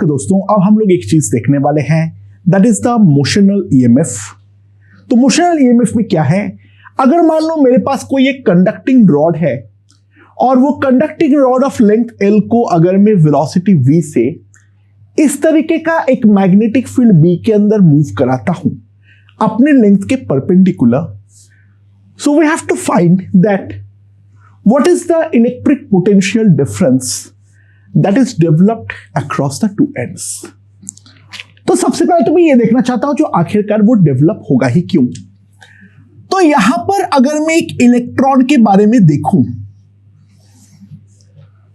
Okay दोस्तों, अब हम लोग एक चीज देखने वाले हैं, that is the motional EMF. तो मोशनल ईएमएफ में क्या है, अगर मान लो मेरे पास कोई एक कंडक्टिंग रॉड है और वो conducting rod of length L को अगर मैं वेलोसिटी v से इस तरीके का एक मैग्नेटिक फील्ड b के अंदर मूव कराता हूं अपने लेंथ के perpendicular, so we have to find that what is the electric potential difference that is developed across the two ends. तो सबसे पहले तो मैं ये देखना चाहता हूं जो आखिरकार वो डेवलप होगा ही क्यों। तो यहां पर अगर मैं एक इलेक्ट्रॉन के बारे में देखूं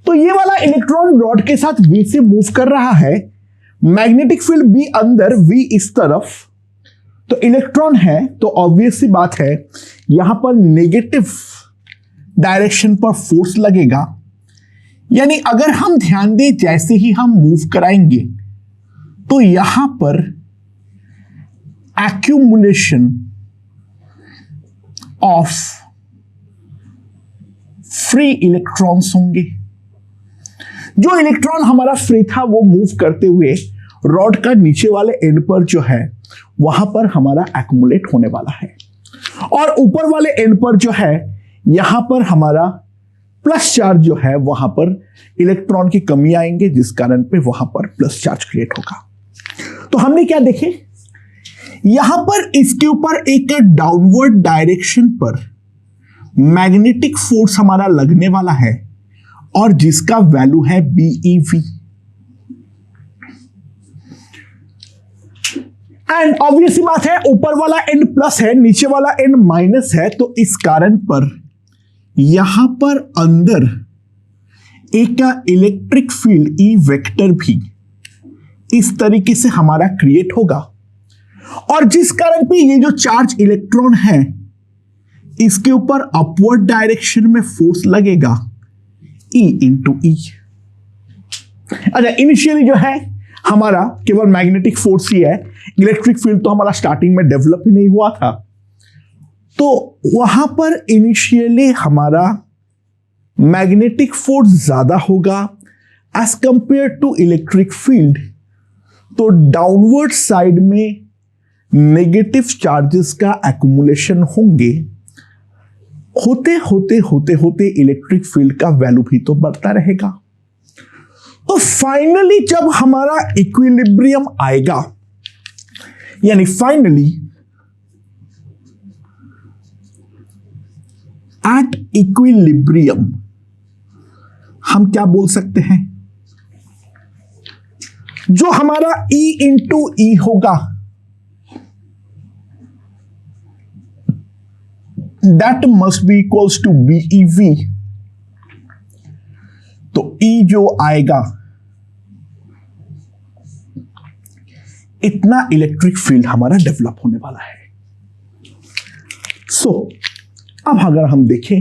तो ये वाला इलेक्ट्रॉन रॉड के साथ V से मूव कर रहा है, मैग्नेटिक फील्ड B अंदर, V इस तरफ, तो इलेक्ट्रॉन है तो ऑब्वियस सी बात है यहां पर नेगेटिव डायरेक्शन पर फोर्स लगेगा। यानी अगर हम ध्यान दें जैसे ही हम मूव कराएंगे तो यहां पर एक्यूमुलेशन ऑफ फ्री इलेक्ट्रॉन्स होंगे। जो इलेक्ट्रॉन हमारा फ्री था वो मूव करते हुए रॉड का नीचे वाले एंड पर जो है वहां पर हमारा एक्यूमुलेट होने वाला है, और ऊपर वाले एंड पर जो है यहां पर हमारा प्लस चार्ज जो है वहां पर इलेक्ट्रॉन की कमी आएंगे, जिस कारण पे वहां पर प्लस चार्ज क्रिएट होगा। तो हमने क्या देखे, यहां पर इसके ऊपर एक डाउनवर्ड डायरेक्शन पर मैग्नेटिक फोर्स हमारा लगने वाला है और जिसका वैल्यू है BeV। एंड ऑब्वियसली बात है ऊपर वाला एंड प्लस है, नीचे वाला एंड माइनस है, तो इस कारण पर यहां पर अंदर एक इलेक्ट्रिक फील्ड E वेक्टर भी इस तरीके से हमारा क्रिएट होगा, और जिस कारण पे ये जो चार्ज इलेक्ट्रॉन है इसके ऊपर अपवर्ड डायरेक्शन में फोर्स लगेगा E इंटू E। अच्छा, इनिशियली जो है हमारा केवल मैग्नेटिक फोर्स ही है, इलेक्ट्रिक फील्ड तो हमारा स्टार्टिंग में डेवलप ही नहीं हुआ था, तो वहां पर इनिशियली हमारा मैग्नेटिक फोर्स ज्यादा होगा as compare to electric field. तो डाउनवर्ड साइड में नेगेटिव चार्जेस का एक्यूमुलेशन होंगे, होते होते होते होते इलेक्ट्रिक फील्ड का वैल्यू भी तो बढ़ता रहेगा। तो फाइनली जब हमारा इक्विलिब्रियम आएगा, यानी फाइनली एट इक्विलिब्रियम हम क्या बोल सकते हैं, जो हमारा E इंटू E होगा that must be equals to BeV। तो E जो आएगा इतना इलेक्ट्रिक फील्ड हमारा डेवलप होने वाला है। सो अब अगर हम देखें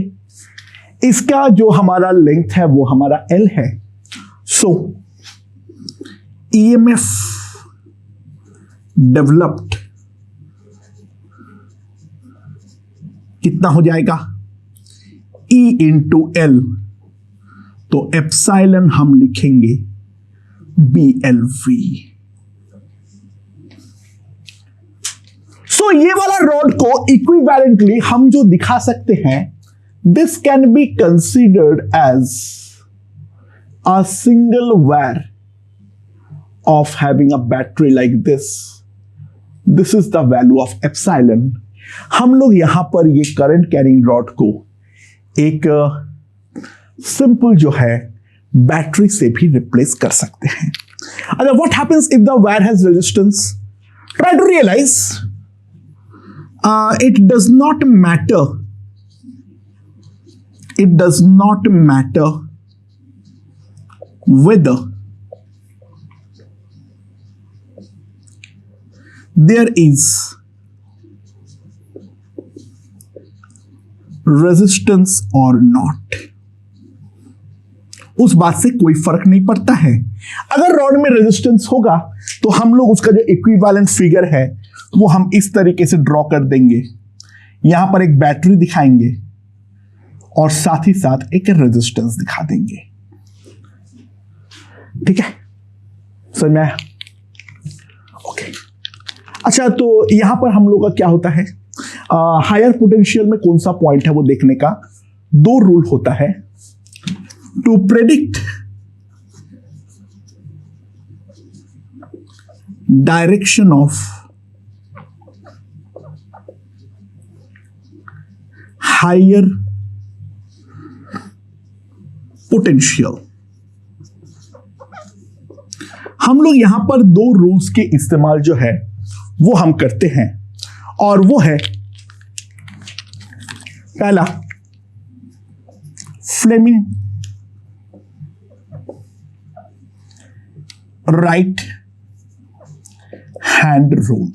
इसका जो हमारा लेंथ है वो हमारा L है, सो EMF डेवलप्ड कितना हो जाएगा E इंटू L, तो एप्सिलॉन हम लिखेंगे BLV। सो ये वाला रॉड को इक्विवेलेंटली हम जो दिखा सकते हैं, this can be considered as a single wire of having a battery like this. This is the value of epsilon. हम लोग यहां पर ये करंट कैरिंग रॉड को एक सिंपल जो है बैटरी से भी रिप्लेस कर सकते हैं। अच्छा, what happens if the wire has resistance? Try to realize it does not matter. It does not matter whether there is resistance or not। उस बात से कोई फर्क नहीं पड़ता है। अगर रॉड में रेजिस्टेंस होगा तो हम लोग उसका जो इक्विवेलेंट फिगर है वो हम इस तरीके से ड्रॉ कर देंगे। यहां पर एक बैटरी दिखाएंगे और साथ ही साथ एक रेजिस्टेंस दिखा देंगे। ठीक है, समझ में आया? ओके, अच्छा तो यहां पर हम लोग का क्या होता है, हायर पोटेंशियल में कौन सा पॉइंट है वो देखने का दो रूल होता है। To predict direction of higher potential, हम लोग यहां पर दो रूल्स के इस्तेमाल जो है वो हम करते हैं, और वो है पहला फ्लेमिंग राइट हैंड रूल।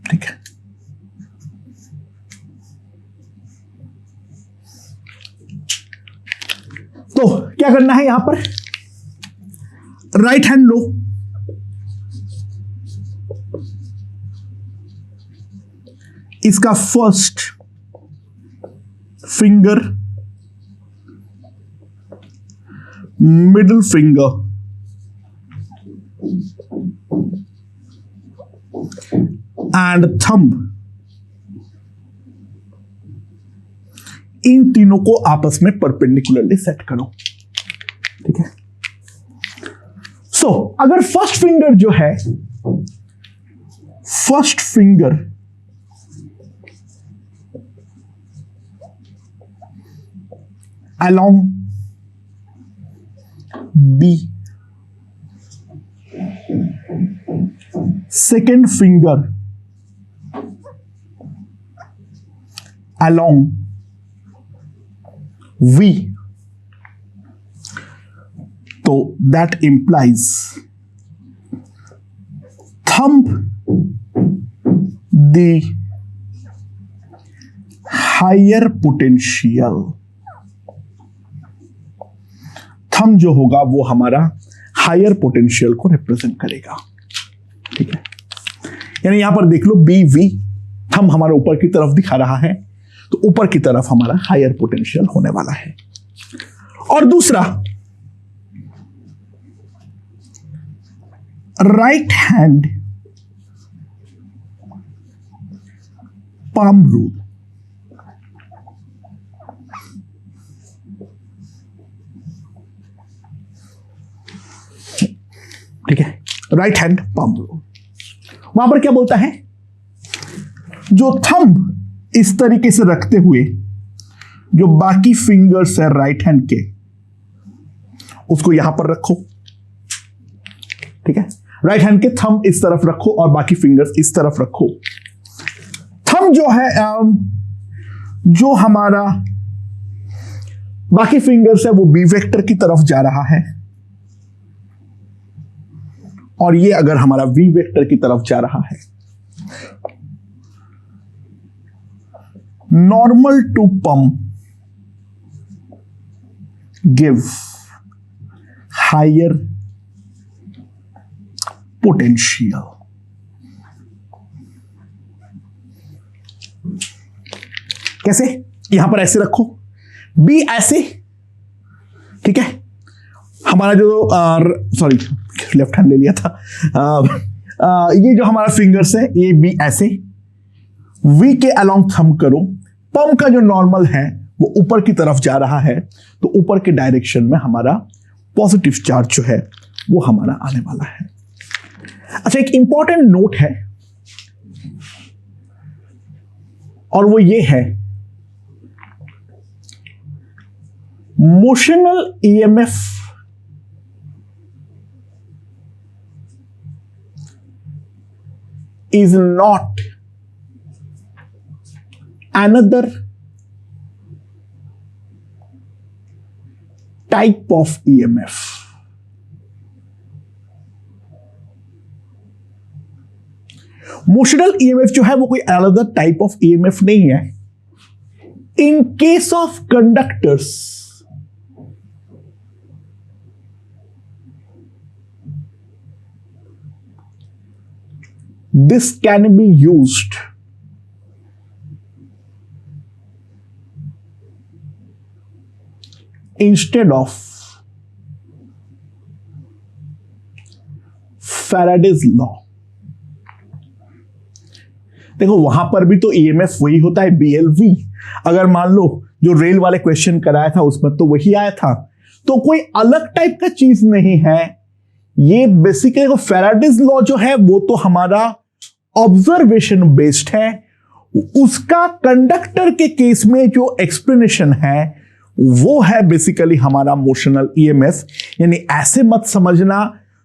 ठीक है, तो क्या करना है यहां पर, राइट हैंड लो, इसका first finger, middle finger and thumb, इन तीनों को आपस में परपेंडिकुलरली सेट करो। ठीक है, सो अगर फर्स्ट फिंगर जो है, first finger along B, second finger along V, तो that implies thumb the higher potential, thumb जो होगा वो हमारा हायर पोटेंशियल को रिप्रेजेंट करेगा। ठीक है, यानी यहां पर देख लो बी वी, थंब हमारा ऊपर की तरफ दिखा रहा है, तो ऊपर की तरफ हमारा हायर पोटेंशियल होने वाला है। और दूसरा राइट हैंड पाम रूल। ठीक है, राइट हैंड पाम रूल, वहां पर क्या बोलता है, जो थंब इस तरीके से रखते हुए जो बाकी फिंगर्स है राइट हैंड के, उसको यहां पर रखो। ठीक है, राइट हैंड के थंब इस तरफ रखो और बाकी फिंगर्स इस तरफ रखो। थंब जो है, जो हमारा बाकी फिंगर्स है वो बी वेक्टर की तरफ जा रहा है, और ये अगर हमारा वी वेक्टर की तरफ जा रहा है। Normal to pump give higher potential. कैसे, यहां पर ऐसे रखो, बी ऐसे। ठीक है, हमारा जो सॉरी लेफ्ट हैंड ले लिया था, ये जो हमारा फिंगर्स है ये बी ऐसे, वी के अलोंग थंब करो, पम का जो नॉर्मल है वो ऊपर की तरफ जा रहा है, तो ऊपर के डायरेक्शन में हमारा पॉजिटिव चार्ज जो है वो हमारा आने वाला है। अच्छा, एक इंपॉर्टेंट नोट है और वो ये है, motional EMF is not another type of EMF. Motional EMF जो है वो कोई अनदर टाइप ऑफ ईएमएफ नहीं है। In case of conductors, this can be used instead of Faraday's law. देखो वहां पर भी तो ईएमएफ वही होता है, BLV। अगर मान लो जो रेल वाले क्वेश्चन कराया था उसमें तो वही आया था, तो कोई अलग टाइप का चीज नहीं है ये। बेसिकली फैराडेज लॉ जो है वो तो हमारा ऑब्जर्वेशन बेस्ड है, उसका कंडक्टर के केस में जो एक्सप्लेनेशन है वो है बेसिकली हमारा मोशनल ईएमएफ। यानी ऐसे मत समझना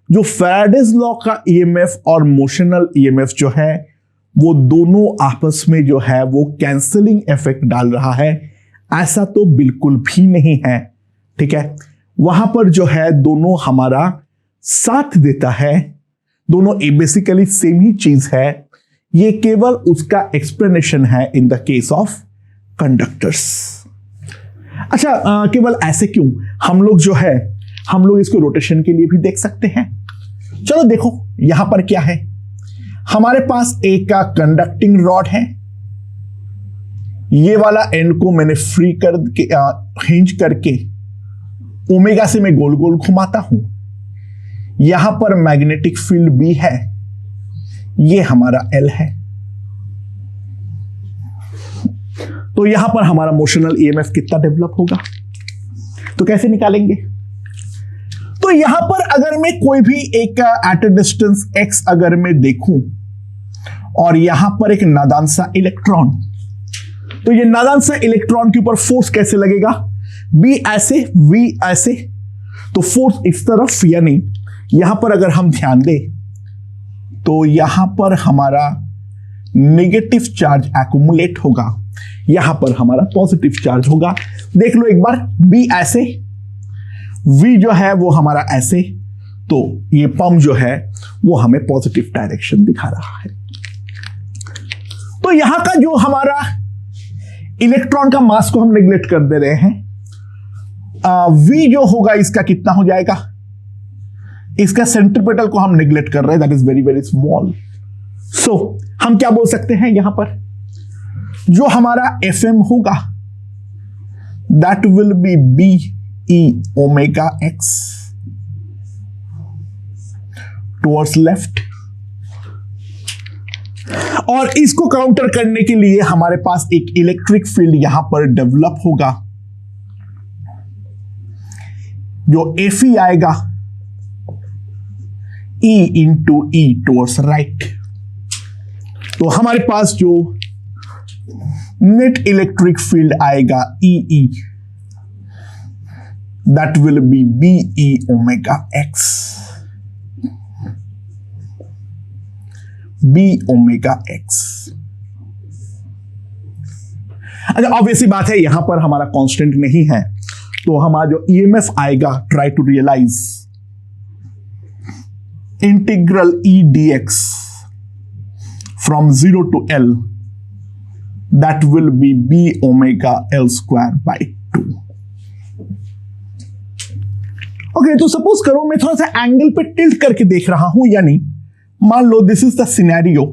जो फैराडेज लॉ का ईएमएफ और मोशनल ईएमएफ जो है वो दोनों आपस में जो है वो कैंसलिंग इफेक्ट डाल रहा है, ऐसा तो बिल्कुल भी नहीं है। ठीक है, वहां पर जो है दोनों हमारा साथ देता है, दोनों बेसिकली सेम ही चीज है, ये केवल उसका एक्सप्लेनेशन है in the case of conductors. अच्छा, केवल ऐसे क्यों, हम लोग इसको रोटेशन के लिए भी देख सकते हैं। चलो देखो यहां पर क्या है, हमारे पास एक का कंडक्टिंग रॉड है, ये वाला एंड को मैंने फ्री करके हिंज करके ओमेगा से मैं गोल गोल घुमाता हूं। यहां पर मैग्नेटिक फील्ड B है, ये हमारा L है। तो यहां पर हमारा मोशनल ईएमएफ कितना डेवलप होगा, तो कैसे निकालेंगे? तो यहां पर अगर मैं कोई भी एक एट अ डिस्टेंस x अगर मैं देखूं और यहां पर एक नादान सा इलेक्ट्रॉन, तो ये नादान सा इलेक्ट्रॉन के ऊपर फोर्स कैसे लगेगा? B ऐसे, V ऐसे, तो फोर्स इस तरफ, यानी यहां पर अगर हम ध्यान दें तो यहां पर हमारा नेगेटिव चार्ज एक्युमुलेट होगा, यहां पर हमारा पॉजिटिव चार्ज होगा। देख लो एक बार, B ऐसे, V जो है वो हमारा ऐसे, तो ये पंप जो है वो हमें पॉजिटिव डायरेक्शन दिखा रहा है। तो यहां का जो हमारा इलेक्ट्रॉन का मास को हम नेग्लेक्ट कर दे रहे हैं। V जो होगा इसका कितना हो जाएगा, इसका सेंट्रीपेटल को हम नेग्लेक्ट कर रहे हैं, that is very very small. So हम क्या बोल सकते हैं, यहां पर जो हमारा FM होगा that will B BE omega x towards left. और इसको काउंटर करने के लिए हमारे पास एक इलेक्ट्रिक फील्ड यहां पर डेवलप होगा, जो Fe आएगा E into E towards right. तो हमारे पास जो नेट इलेक्ट्रिक फील्ड आएगा EE that will B BE omega x, B omega x। अच्छा, ऑब्वियसली बात है यहां पर हमारा कांस्टेंट नहीं है, तो हमारा जो ईएमएफ आएगा, try to realise integral E dx from 0 to L, that will be B omega L square by 2। Okay, तो सपोज करो मैं थोड़ा सा एंगल पे टिल्ट करके देख रहा हूं, यानी मान लो दिस इज द सिनेरियो,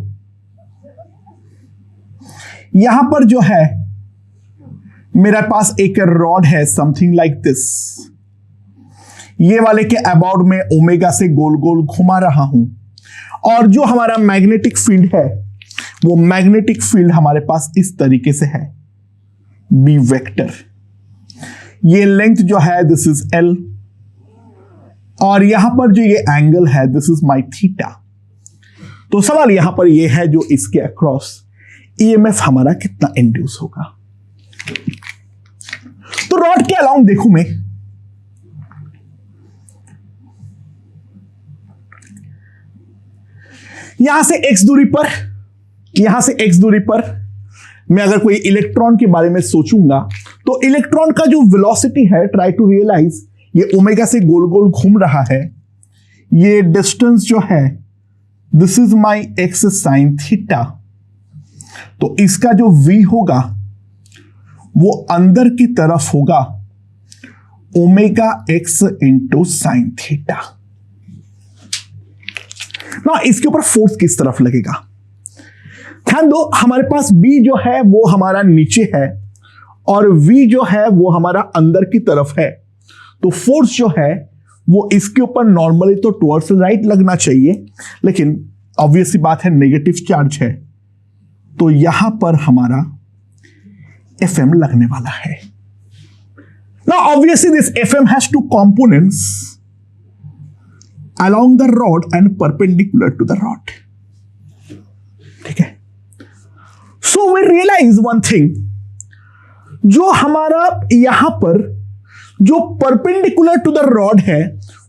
यहां पर जो है मेरे पास एक रॉड है समथिंग लाइक दिस, ये वाले के अबाउट में ओमेगा से गोल गोल घुमा रहा हूं, और जो हमारा मैग्नेटिक फील्ड है वो मैग्नेटिक फील्ड हमारे पास इस तरीके से है, B वेक्टर। ये लेंथ जो है दिस इज L, और यहां पर जो ये एंगल है दिस इज माई थीटा। तो सवाल यहां पर ये है जो इसके अक्रॉस ईएमएफ हमारा कितना इंड्यूस होगा। तो रॉड के अलाउंग देखूं मैं, यहां से x दूरी पर मैं अगर कोई इलेक्ट्रॉन के बारे में सोचूंगा, तो इलेक्ट्रॉन का जो वेलोसिटी है, ट्राई टू रियलाइज, ये ओमेगा से गोल गोल घूम रहा है, ये डिस्टेंस जो है this is my x sine theta. तो इसका जो v होगा वो अंदर की तरफ होगा omega x into sine theta. ना इसके ऊपर फोर्स किस तरफ लगेगा, ध्यान दो, हमारे पास B जो है वो हमारा नीचे है और V जो है वो हमारा अंदर की तरफ है, तो फोर्स जो है वो इसके ऊपर नॉर्मली तो टुवर्ड्स राइट लगना चाहिए, लेकिन ऑब्वियस सी बात है नेगेटिव चार्ज है, तो यहां पर हमारा Fm लगने वाला है। Now obviously this Fm has two components along the rod and perpendicular to the rod. ठीक है, so we realize one thing, जो हमारा यहां पर जो परपेंडिकुलर टू द रॉड है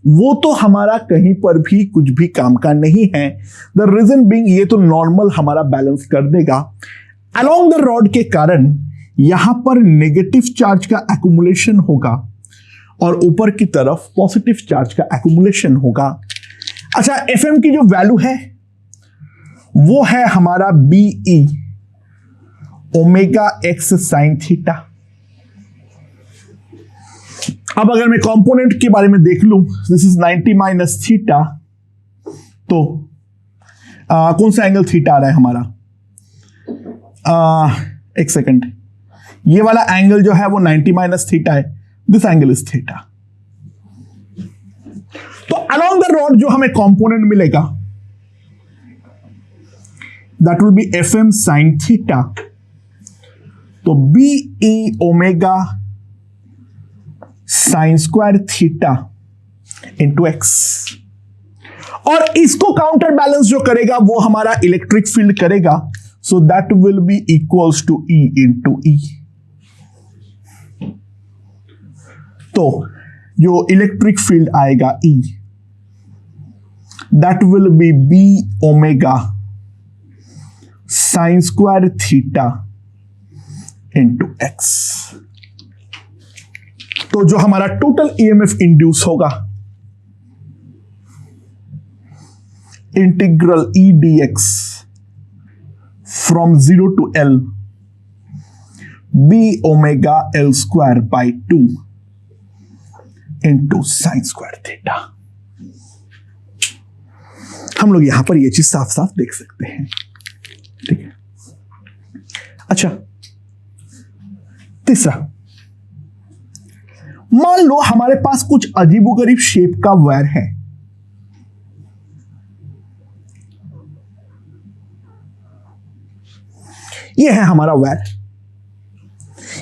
वो तो हमारा कहीं पर भी कुछ भी काम का नहीं है। द रीजन बीइंग ये तो नॉर्मल हमारा बैलेंस कर देगा। अलोंग द रॉड के कारण यहां पर नेगेटिव चार्ज का एक्युमुलेशन होगा और ऊपर की तरफ पॉजिटिव चार्ज का एक्युमुलेशन होगा। अच्छा, Fm की जो वैल्यू है वो है हमारा BE omega x sine theta. अब अगर मैं कंपोनेंट के बारे में देख लूं, दिस इज 90 माइनस थीटा, तो कौन सा एंगल थीटा आ रहा है हमारा? एक सेकंड, ये वाला एंगल जो है वो 90 माइनस थीटा है, दिस एंगल इज थीटा। तो अलोंग द रॉड जो हमें कंपोनेंट मिलेगा that will B Fm sine theta, तो BE omega sine square theta into x, और इसको काउंटर बैलेंस जो करेगा वो हमारा इलेक्ट्रिक फील्ड करेगा, so that will be equals to E into E। तो जो इलेक्ट्रिक फील्ड आएगा E, that will be B omega sine square theta into x. तो जो हमारा टोटल EMF इंड्यूस होगा, integral E dx from 0 to L B omega L square by 2 into sine square theta. हम लोग यहां पर यह चीज साफ साफ देख सकते हैं। ठीक है, अच्छा, तीसरा, मान लो हमारे पास कुछ अजीबोगरीब शेप का वायर है। ये है हमारा वायर,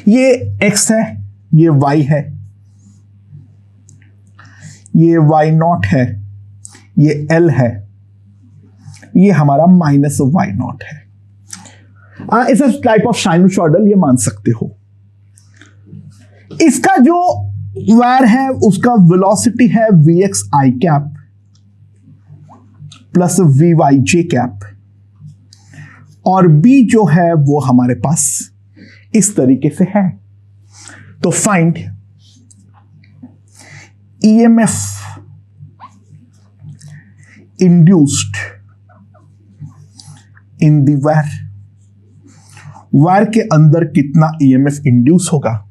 ये x है, ये y है, ये y0 है, ये L है, ये हमारा माइनस y0 है। इस टाइप ऑफ साइनसॉइडल ये मान सकते हो। इसका जो वायर है उसका वेलोसिटी है Vx I cap plus Vy J cap, और B जो है वो हमारे पास इस तरीके से है। तो find EMF induced in the wire. Wire के अंदर कितना EMF इंड्यूस होगा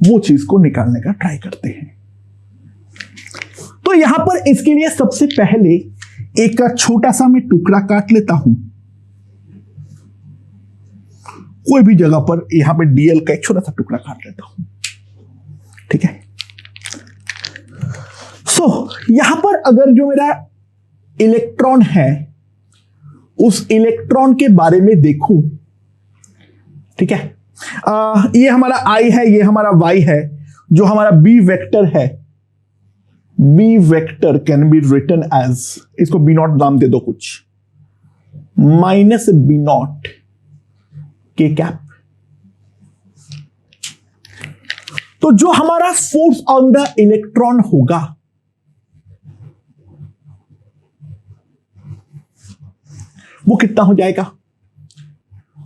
वो चीज को निकालने का ट्राई करते हैं। तो यहां पर इसके लिए सबसे पहले एक छोटा सा मैं टुकड़ा काट लेता हूं, कोई भी जगह पर यहां पे DL का एक छोटा सा टुकड़ा काट लेता हूं। ठीक है, यहां पर अगर जो मेरा इलेक्ट्रॉन है उस इलेक्ट्रॉन के बारे में देखूं, ठीक है, ये हमारा I है, ये हमारा Y है, जो हमारा B वेक्टर है, B vector can be written as, इसको B0 नाम दे दो कुछ, माइनस B0 K कैप। तो जो हमारा फोर्स ऑन द इलेक्ट्रॉन होगा वो कितना हो जाएगा?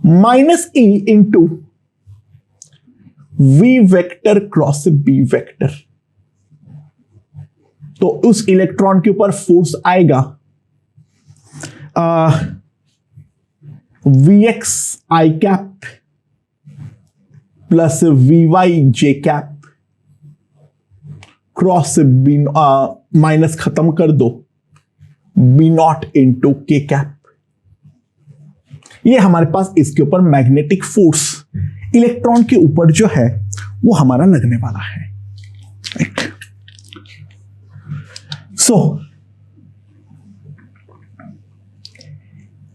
Minus E into V vector cross B vector. तो उस इलेक्ट्रॉन के ऊपर फोर्स आएगा Vx I cap plus Vy J cap cross B, minus खत्म कर दो, B0 इंटू K कैप। ये हमारे पास इसके ऊपर मैग्नेटिक फोर्स इलेक्ट्रॉन के ऊपर जो है वो हमारा लगने वाला है। Right, So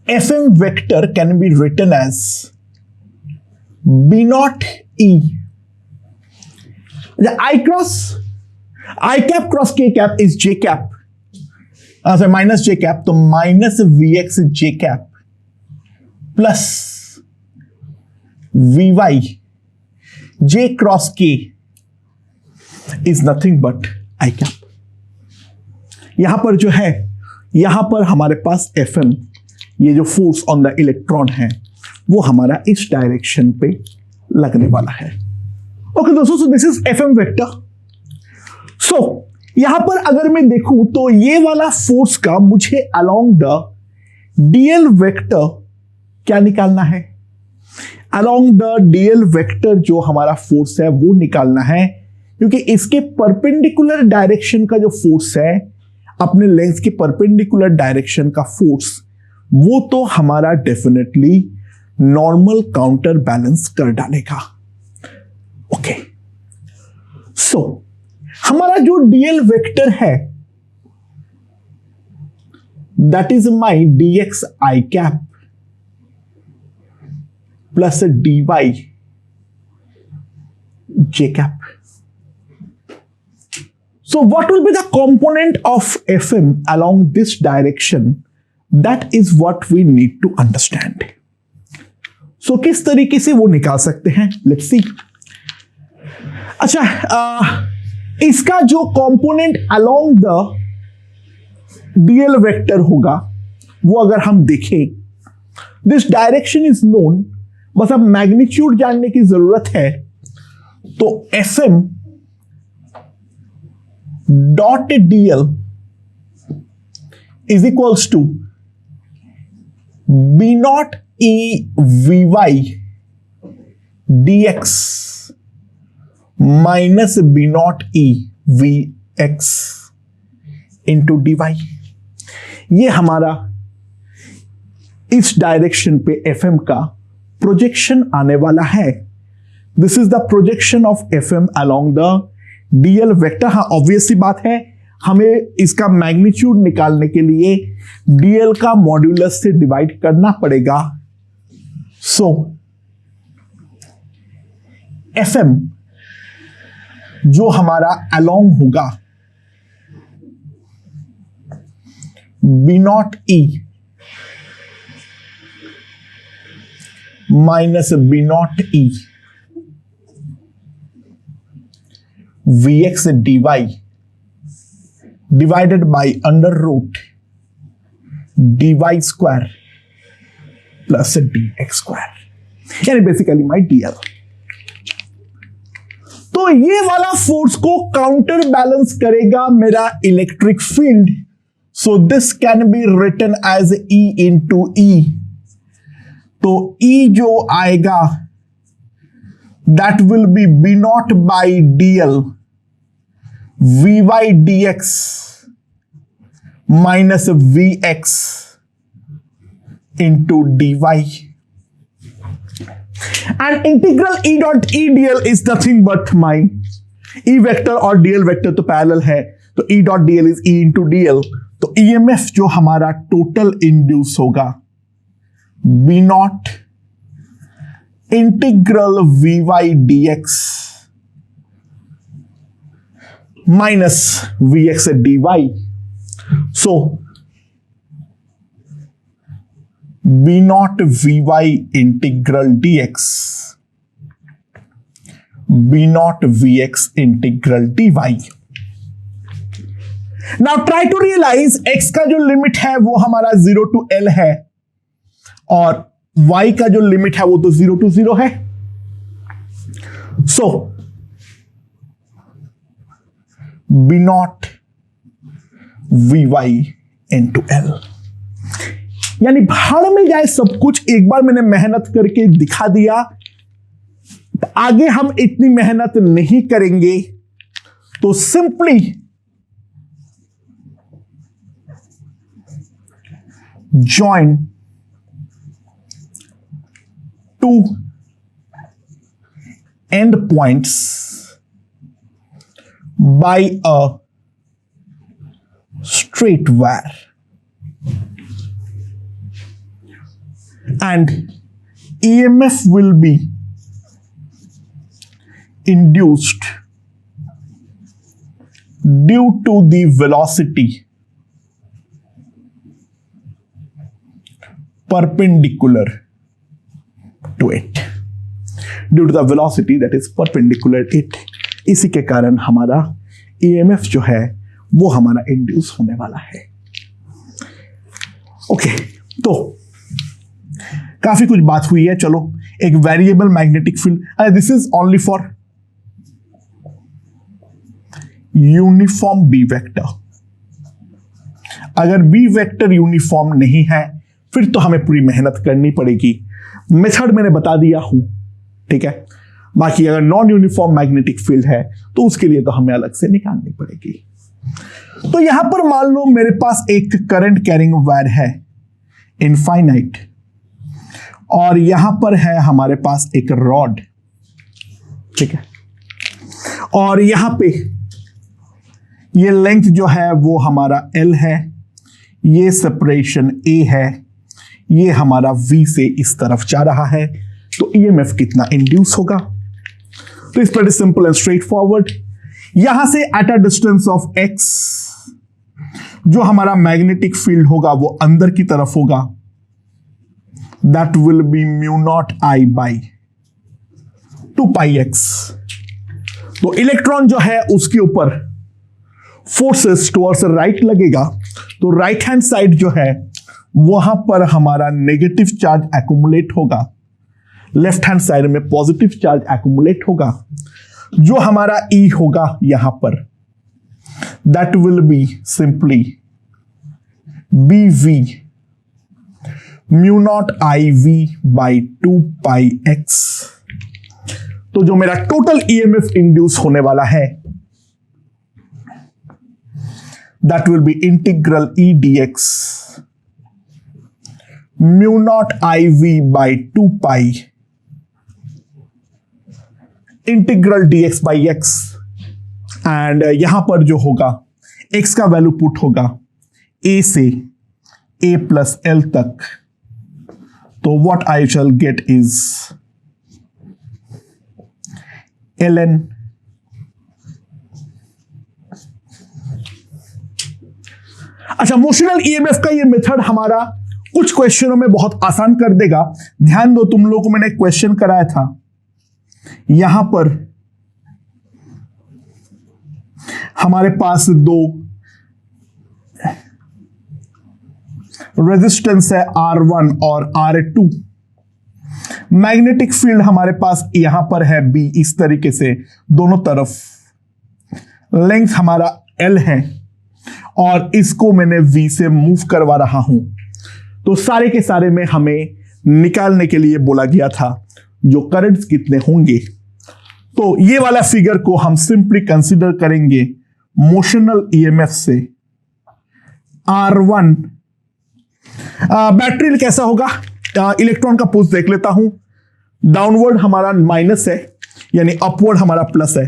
Fm vector can be written as B naught E. The I cap cross K cap is J cap. Sorry, minus J cap, तो minus Vx J cap plus Vy J cross K is nothing but I cap. यहां पर जो है, यहां पर हमारे पास Fm, ये जो फोर्स ऑन द इलेक्ट्रॉन है, वो हमारा इस डायरेक्शन पे लगने वाला है. ओके दोस्तों, so this is Fm vector. So यहां पर अगर मैं देखूं तो ये वाला फोर्स का मुझे अलोंग द डीएल वेक्टर क्या निकालना है? अलोंग द डीएल वेक्टर जो हमारा फोर्स है वो निकालना है, क्योंकि इसके परपेंडिकुलर डायरेक्शन का जो फोर्स है, अपने लेंस के परपेंडिकुलर डायरेक्शन का फोर्स, वो तो हमारा डेफिनेटली नॉर्मल काउंटर बैलेंस कर डालेगा. ओके, सो हमारा जो डीएल वेक्टर है that is my dx I cap plus dy j cap. So what will be the component of Fm along this direction? That is what we need to understand. So किस तरीके से वो निकाल सकते हैं? Let's see. अच्छा, इसका जो component along the DL vector होगा वो अगर हम देखें, दिस डायरेक्शन इज नोन, बस अब मैग्नीट्यूड जानने की जरूरत है. तो Fm dot DL is equals to B not E V Y D X minus B not E V X into D Y. ये हमारा इस डायरेक्शन पे Fm का प्रोजेक्शन आने वाला है. This is the projection of Fm along the DL vector. हाँ, obviously बात है, हमें इसका मैग्नीट्यूड निकालने के लिए डीएल का मॉड्यूलस से डिवाइड करना पड़ेगा. सो Fm जो हमारा अलोंग होगा B not E minus B not E V X D Y divided by under root D Y square plus D X square, यानी बेसिकली माई डीएल. तो ये वाला फोर्स को काउंटर बैलेंस करेगा मेरा electric field. So this can be written as E into E. तो E जो आएगा that will be B naught by DL V Y D X minus V X into D Y. And integral E dot E dl is nothing but my E vector और dl vector तो parallel है, तो E dot dl is E into dl. तो EMF जो हमारा total induce होगा B not integral Vy dx minus Vx dy. So B naught Vy integral dx B naught Vx integral dy. Now try to realize x का जो limit है वो हमारा 0 to L है और y का जो लिमिट है वो तो 0 to 0 है. So B naught Vy into L, यानी भाड़ में जाए सब कुछ. एक बार मैंने मेहनत करके दिखा दिया, आगे हम इतनी मेहनत नहीं करेंगे. तो simply join two end points by a straight wire, and EMF will be induced due to the velocity perpendicular to it, due to the velocity that is perpendicular it. इसी के कारण हमारा EMF जो है वो हमारा इंड्यूस होने वाला है. ओके, तो काफी कुछ बात हुई है. चलो, एक variable magnetic field, this is only for uniform B vector. अगर बी वेक्टर यूनिफॉर्म नहीं है फिर तो हमें पूरी मेहनत करनी पड़ेगी. मेथड मैंने बता दिया हूं, ठीक है. बाकी अगर नॉन यूनिफॉर्म मैग्नेटिक फील्ड है तो उसके लिए तो हमें अलग से निकालनी पड़ेगी. तो यहां पर मान लो मेरे पास एक करंट कैरिंग वायर है इनफाइनाइट, और यहां पर है हमारे पास एक रॉड, ठीक है. और यहां पे ये लेंथ जो है वो हमारा L है, ये सेपरेशन A है, ये हमारा V से इस तरफ जा रहा है. तो EMF कितना इंड्यूस होगा? तो इस पर सिंपल एंड स्ट्रेट फॉरवर्ड. यहां से at a distance of x जो हमारा मैग्नेटिक फील्ड होगा वो अंदर की तरफ होगा. That will B mu naught I by 2πx. तो इलेक्ट्रॉन जो है उसके ऊपर फोर्सेस टुवर्ड्स राइट लगेगा. तो राइट हैंड साइड जो है वहां पर हमारा नेगेटिव चार्ज एक्युमुलेट होगा, लेफ्ट हैंड साइड में पॉजिटिव चार्ज एक्युमुलेट होगा. जो हमारा E होगा यहां पर, that will be simply BV mu naught IV by 2πx. तो जो मेरा टोटल EMF इंड्यूस होने वाला है that will be integral E dx mu naught IV by 2π integral dx by x. And यहां पर जो होगा x का वैल्यू पुट होगा a से a प्लस l तक. तो what I shall get is ln अच्छा, मोशनल ईएमएफ का ये मेथड हमारा कुछ क्वेश्चनों में बहुत आसान कर देगा. ध्यान दो, तुम लोगों को मैंने एक क्वेश्चन कराया था. यहां पर हमारे पास दो रेजिस्टेंस है R1 और R2. मैग्नेटिक फील्ड हमारे पास यहां पर है B, इस तरीके से दोनों तरफ. लेंथ हमारा L है और इसको मैंने V से मूव करवा रहा हूं. तो सारे के सारे में हमें निकालने के लिए बोला गया था जो करंट्स कितने होंगे. तो ये वाला फिगर को हम सिंपली कंसीडर करेंगे मोशनल ईएमएफ से. R1 बैटरी कैसा होगा, इलेक्ट्रॉन का पुश देख लेता हूं. डाउनवर्ड हमारा माइनस है, यानी अपवर्ड हमारा प्लस है.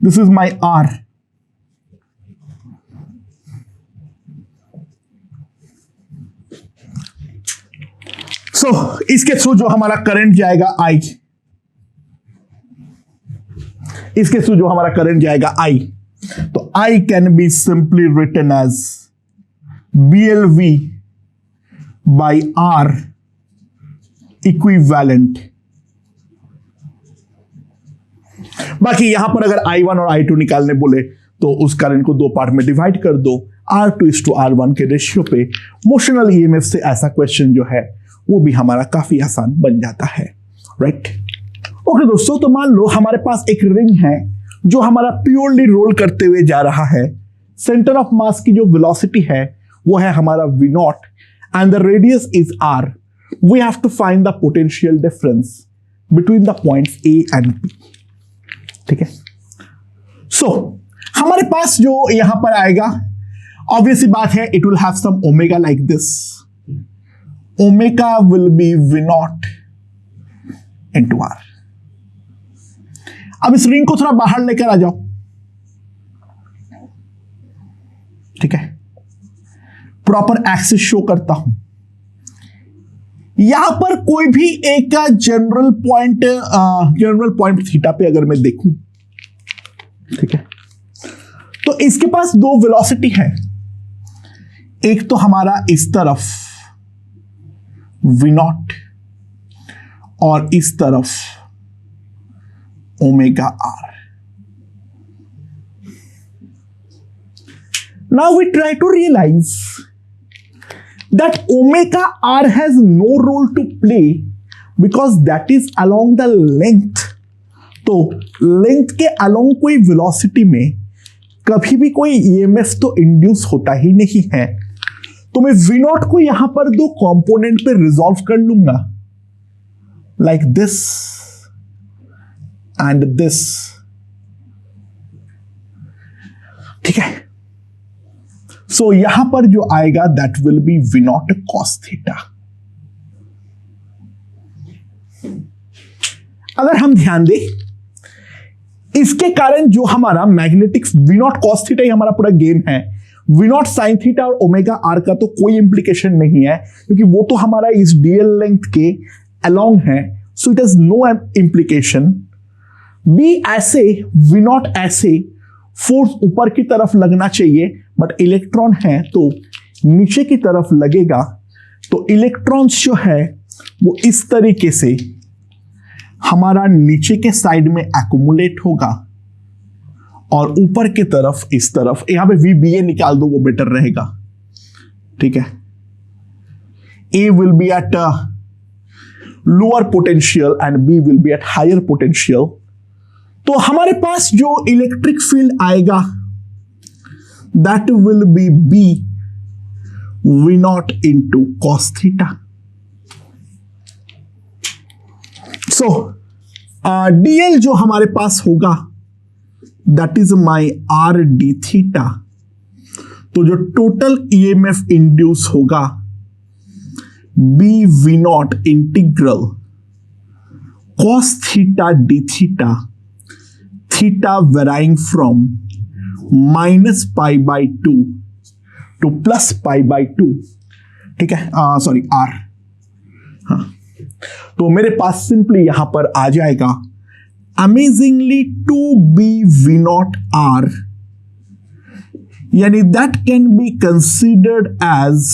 This is my R. सो इसके थ्रू जो हमारा करंट जाएगा I, इसके थ्रू जो हमारा करंट जाएगा I, तो I can be simply written as BLV by R equivalent. बाकी यहां पर अगर I1 और I2 निकालने बोले तो उस करंट को दो पार्ट में डिवाइड कर दो R2:R1 के रेशियो पे. मोशनल ईएमएफ से ऐसा क्वेश्चन जो है वो भी हमारा काफी आसान बन जाता है, राइट. ओके दोस्तों, तो मान लो हमारे पास एक रिंग है जो हमारा प्योरली रोल करते हुए जा रहा है. सेंटर ऑफ मास की जो वेलोसिटी है वो है हमारा V0 and the radius is R. We have to find the potential difference between the points A and B. ठीक है. सो हमारे पास जो यहां पर आएगा, ऑब्वियसली बात है, it will have some omega like this. Omega will be V0 into R. अब इस रिंग को थोड़ा बाहर लेकर आ जाओ, ठीक है, प्रॉपर एक्सिस शो करता हूं। यहां पर कोई भी एक जनरल पॉइंट थीटा पे अगर मैं देखूं, ठीक है, तो इसके पास दो वेलोसिटी है, एक तो हमारा इस तरफ v0 और इस तरफ omega r। Now we try to realize that omega r has no role to play because that is along the length। तो लेंथ के अलोंग कोई वेलोसिटी में कभी भी कोई ईएमएफ तो इंड्यूस होता ही नहीं है। तो मैं v0 को यहां पर दो कंपोनेंट पे रिजॉल्व कर लूंगा, लाइक दिस एंड दिस, ठीक है। सो यहां पर जो आएगा that will be v0 cos theta. अगर हम ध्यान दें, इसके कारण जो हमारा मैग्नेटिक v0 cos थीटा ही हमारा पूरा गेम है, v0 sin थीटा और ओमेगा r का तो कोई इंप्लीकेशन नहीं है, क्योंकि वो तो हमारा इस डीएल लेंथ के अलोंग है, so it has no implication. b ऐसे, v0 ऐसे, फोर्स ऊपर की तरफ लगना चाहिए, बट इलेक्ट्रॉन है तो नीचे की तरफ लगेगा, तो इलेक्ट्रॉन्स जो है वो इस तरीके से हमारा नीचे के साइड में एक्युमुलेट होगा और ऊपर की तरफ इस तरफ, यहां पे VBA निकाल दो वो बेटर रहेगा, ठीक है। A will be at lower potential and B will be at higher potential. तो हमारे पास जो इलेक्ट्रिक फील्ड आएगा that will be B v0 into cos theta. So DL जो हमारे पास होगा that is my R d theta. तो जो टोटल EMF इंड्यूस होगा B v0 integral cos theta d theta, theta varying from -π/2 to +π/2, ठीक है, सॉरी R। हाँ, तो मेरे पास सिंपली यहां पर आ जाएगा अमेजिंगली 2B v0 R, यानी that can be considered as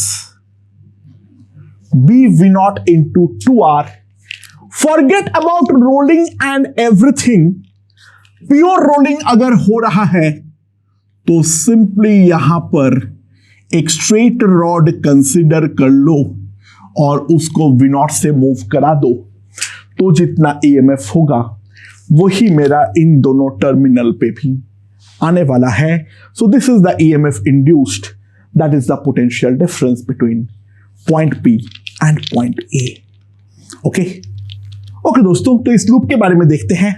B v0 into 2R। Forget about rolling and everything, pure rolling अगर हो रहा है तो सिंपली यहां पर एक स्ट्रेट रॉड कंसिडर कर लो और उसको v0 से मूव करा दो, तो जितना EMF होगा वही मेरा इन दोनों टर्मिनल पे भी आने वाला है। सो this is the EMF induced, that is the potential difference between point P and point A। Okay दोस्तों, तो इस लूप के बारे में देखते हैं।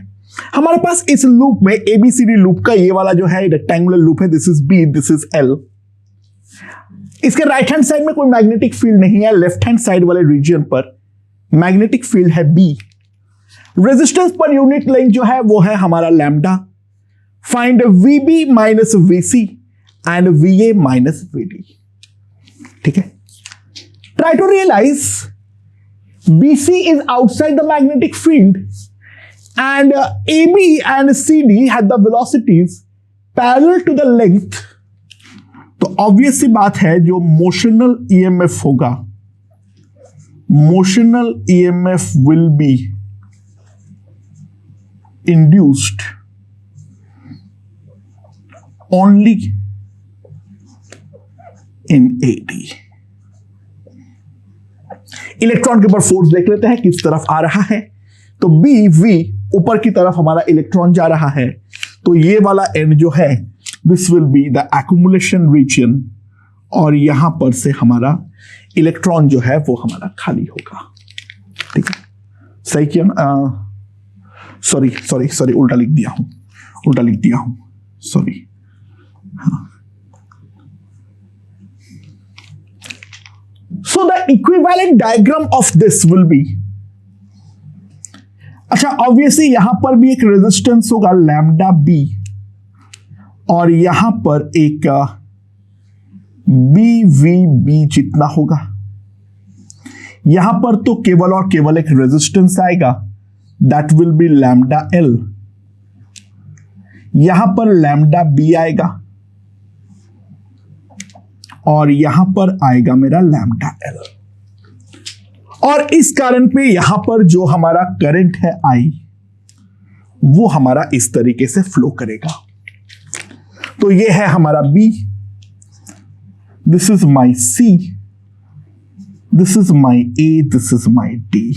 हमारे पास इस लूप में ABCD लूप का ये वाला जो है रेक्टेंगुलर लूप है, this is B, this is L। इसके राइट हैंड साइड में कोई मैग्नेटिक फील्ड नहीं है, लेफ्ट हैंड साइड वाले रीजन पर मैग्नेटिक फील्ड है B। Resistance per unit length जो है वो है हमारा lambda. Find VB minus VC and VA minus VD, ठीक है। Try to realise BC is outside the magnetic field and AB and CD had the velocities parallel to the length। तो obvious सी बात है जो मोशनल EMF होगा, motional EMF will be induced only in AD। Electron के ऊपर force देख लेते हैं किस तरफ आ रहा है। तो BV ऊपर की तरफ हमारा इलेक्ट्रॉन जा रहा है, तो ये वाला एंड जो है this will be the accumulation region, और यहां पर से हमारा इलेक्ट्रॉन जो है वो हमारा खाली होगा, ठीक है। सही किया ना? सॉरी उल्टा लिख दिया हूं सॉरी। हाँ, so the equivalent diagram of this will be अच्छा, ऑब्वियसली यहां पर भी एक रेजिस्टेंस होगा लैम्डा बी, और यहां पर एक बी वी बी जितना होगा। यहां पर तो केवल और केवल एक रेजिस्टेंस आएगा, that will B lambda L. यहां पर लैम्डा बी आएगा और यहां पर आएगा मेरा लैम्डा एल। और इस कारण पे यहां पर जो हमारा करंट है आई, वो हमारा इस तरीके से फ्लो करेगा। तो ये है हमारा B, this is my C, this is my A, this is my D.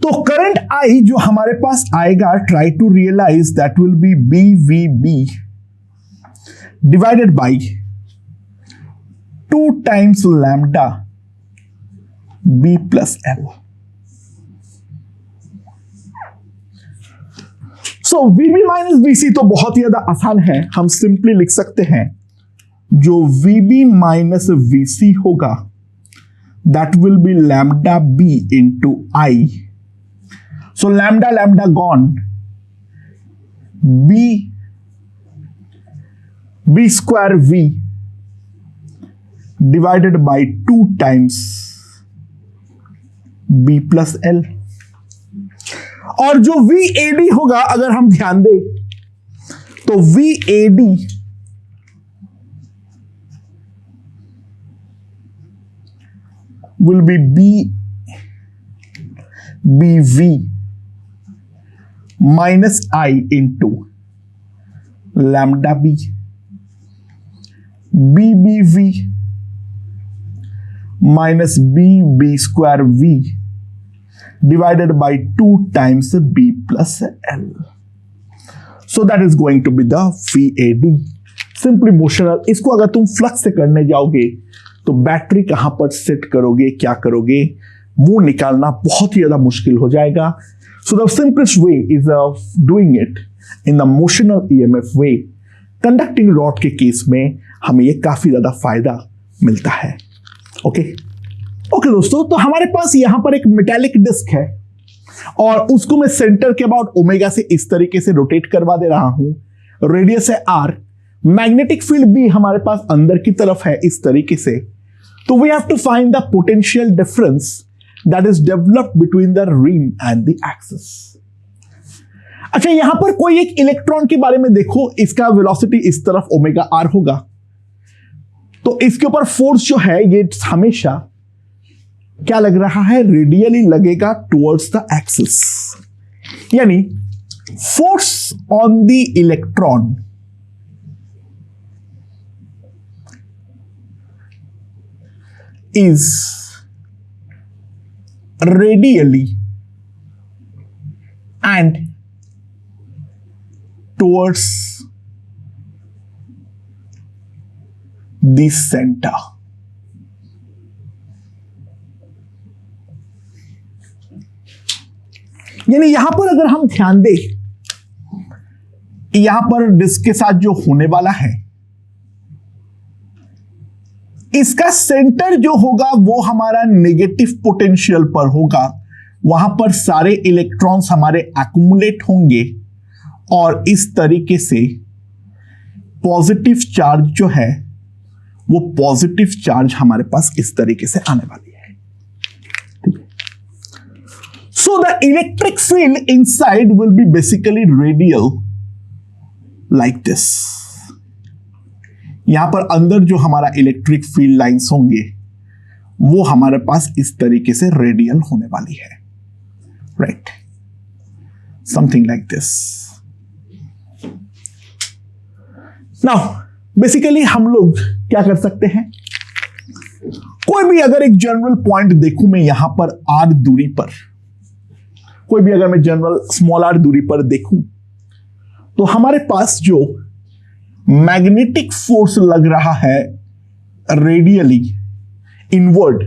तो करंट आई जो हमारे पास आएगा, try to realise that will be B V B divided by 2 times lambda b plus l. So VB minus VC तो बहुत ही ज्यादा आसान है, हम सिंपली लिख सकते हैं जो VB माइनस VC होगा that will be lambda B into I. So lambda lambda gone, B square V divided by 2 times B plus L। और जो VAD होगा, अगर हम ध्यान दें तो VAD will be BV minus I into lambda B, BBV minus BB square V divided by 2 times B plus L. So that is going to be the VAD. Simply motional। इसको अगर तुम flux से करने जाओगे तो battery कहां पर set करोगे, क्या करोगे, वो निकालना बहुत ही ज्यादा मुश्किल हो जाएगा। So the simplest way is doing it in the motional EMF way। Conducting rod के केस में हमें ये काफी ज्यादा फायदा मिलता है। ओके दोस्तों, तो हमारे पास यहां पर एक मेटालिक डिस्क है और उसको मैं सेंटर के अबाउट ओमेगा से इस तरीके से रोटेट करवा दे रहा हूं। रेडियस है आर, मैग्नेटिक फील्ड भी हमारे पास अंदर की तरफ है इस तरीके से। तो we have to find the potential difference that is developed between the rim and the axis. अच्छा, यहां पर कोई एक इलेक्ट्रॉन के बारे में देखो, इसका वेलोसिटी इस तरफ ओमेगा आर होगा, तो इसके ऊपर फोर्स जो है ये हमेशा क्या लग रहा है, रेडियली लगेगा टुवर्ड्स द एक्सिस। यानी force on the electron is radially and towards the center। यानी यहां पर अगर हम ध्यान दें, यहां पर डिस्क के साथ जो होने वाला है, इसका सेंटर जो होगा वो हमारा नेगेटिव पोटेंशियल पर होगा। वहां पर सारे इलेक्ट्रॉन्स हमारे एक्युमुलेट होंगे और इस तरीके से पॉजिटिव चार्ज जो है वो पॉजिटिव चार्ज हमारे पास इस तरीके से आने वाली है। ठीक है, so the electric field inside will be basically radial like this. यहां पर अंदर जो हमारा इलेक्ट्रिक फील्ड लाइंस होंगे वो हमारे पास इस तरीके से रेडियल होने वाली है, right, something like this. Now basically हम लोग क्या कर सकते हैं, कोई भी अगर एक जनरल पॉइंट देखूं मैं यहां पर आर दूरी पर, कोई भी अगर मैं जनरल स्मॉल आर दूरी पर देखूं तो हमारे पास जो मैग्नेटिक फोर्स लग रहा है रेडियली इनवर्ड,